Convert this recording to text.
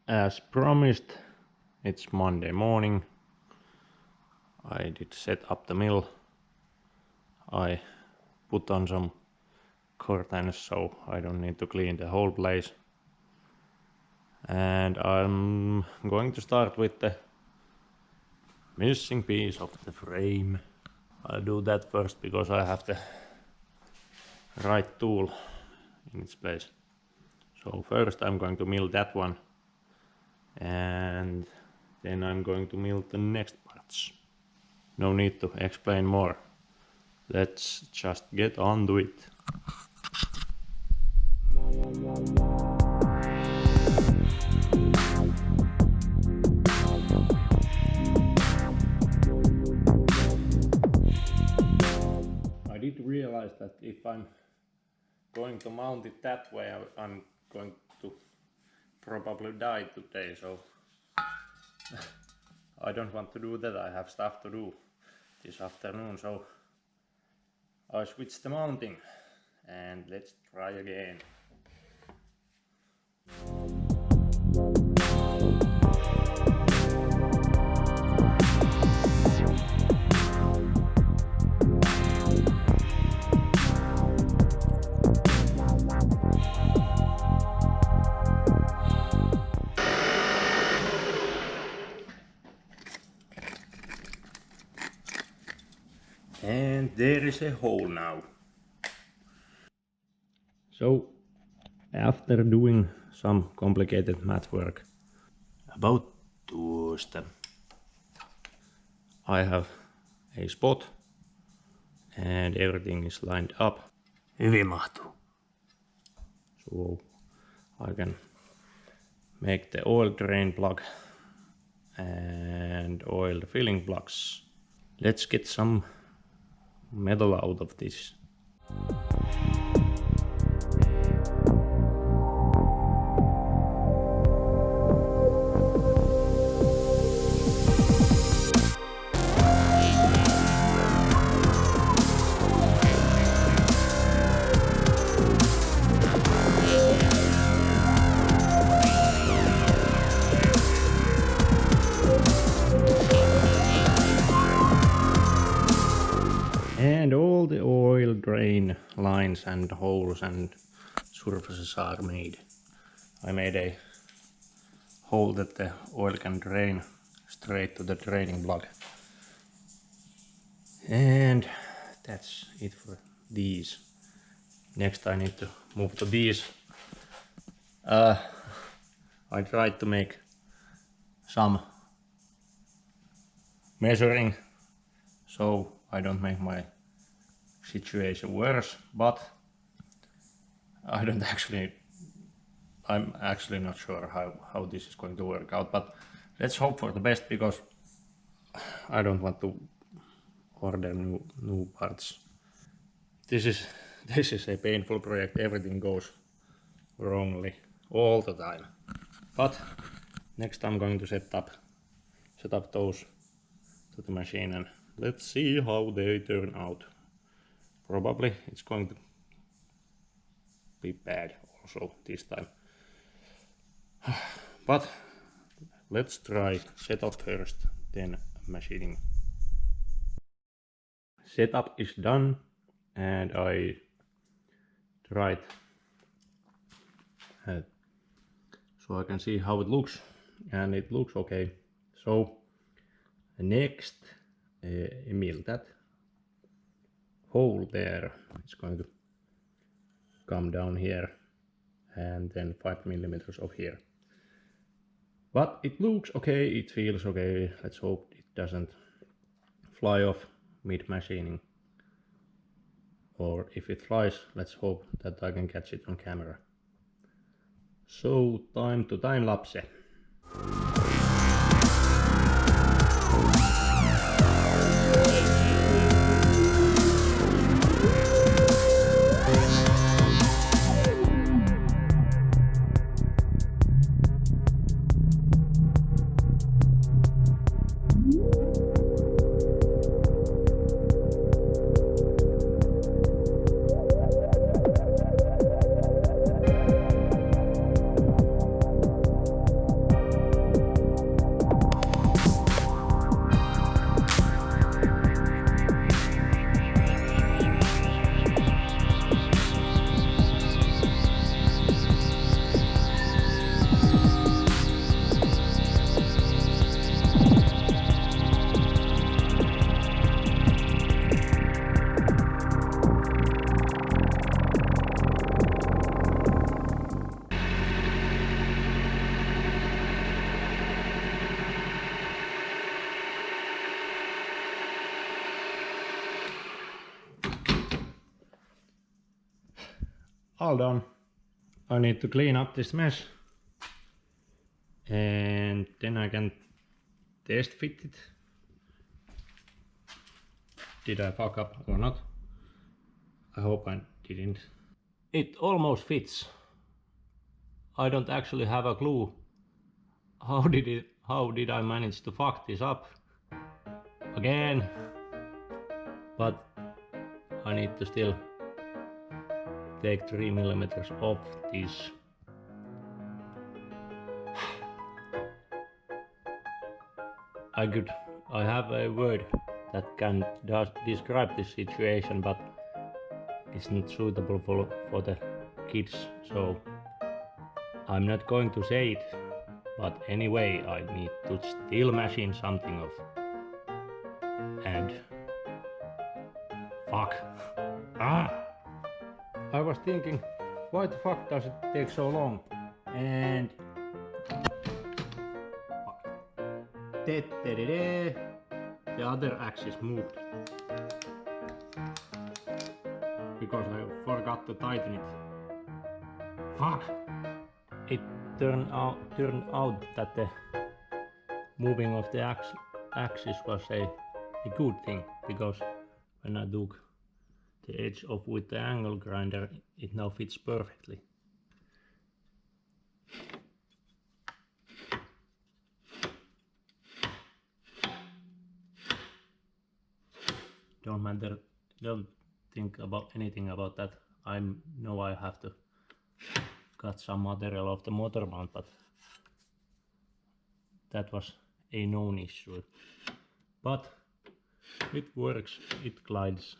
As promised, it's Monday morning. I did set up the mill. I put on some curtains so I don't need to clean the whole place. And I'm going to start with the missing piece of the frame. I'll do that first because I have the right tool in its place. So first I'm going to mill that one, and then I'm going to mill the next parts. No need to explain more. Let's just get on to it. I did realize that if I'm going to mount it that way, I'm going to probably die today, so I don't want to do that. I have stuff to do this afternoon, so I switched the mounting and let's try again. And there is a hole now. So after doing some complicated math work about tuosta, I have a spot and everything is lined up. Hyvin mahtuu. So I can make the oil drain plug and oil filling plugs. Let's get some metal out of this. And all the oil drain lines and holes and surfaces are made. I made a hole that the oil can drain straight to the draining plug. And that's it for these. Next I need to move to these. I tried to make some measuring so I don't make my situation worse, but I'm actually not sure how this is going to work out, but let's hope for the best because I don't want to order new parts. This is a painful project. Everything goes wrongly all the time, but next I'm going to set up those to the machine and let's see how they turn out. Probably it's going to be bad also this time. But let's try setup first, then machining. Setup is done and I tried so I can see how it looks, and it looks okay. So next mill that hole there. It's going to come down here and then 5 millimeters of here. But it looks okay, it feels okay. Let's hope it doesn't fly off mid machining. Or if it flies, let's hope that I can catch it on camera. So time to time lapse. all done. I need to clean up this mess and then I can test fit it. Did I fuck up or not? I hope I didn't. It almost fits. I don't actually have a clue how did I manage to fuck this up again, but I need to still take 3 millimeters off this. I have a word that can describe this situation, but it's not suitable for the kids, so I'm not going to say it. But anyway, I need to still machine something of. And fuck. I was thinking, why the fuck does it take so long? And the other axis moved because I forgot to tighten it. Fuck! It turned out that the moving of the axis was a good thing, because when I took the edge off with the angle grinder, it now fits perfectly. Don't think about anything about that. I know I have to cut some material off the motor mount, but that was a known issue. But it works, it glides.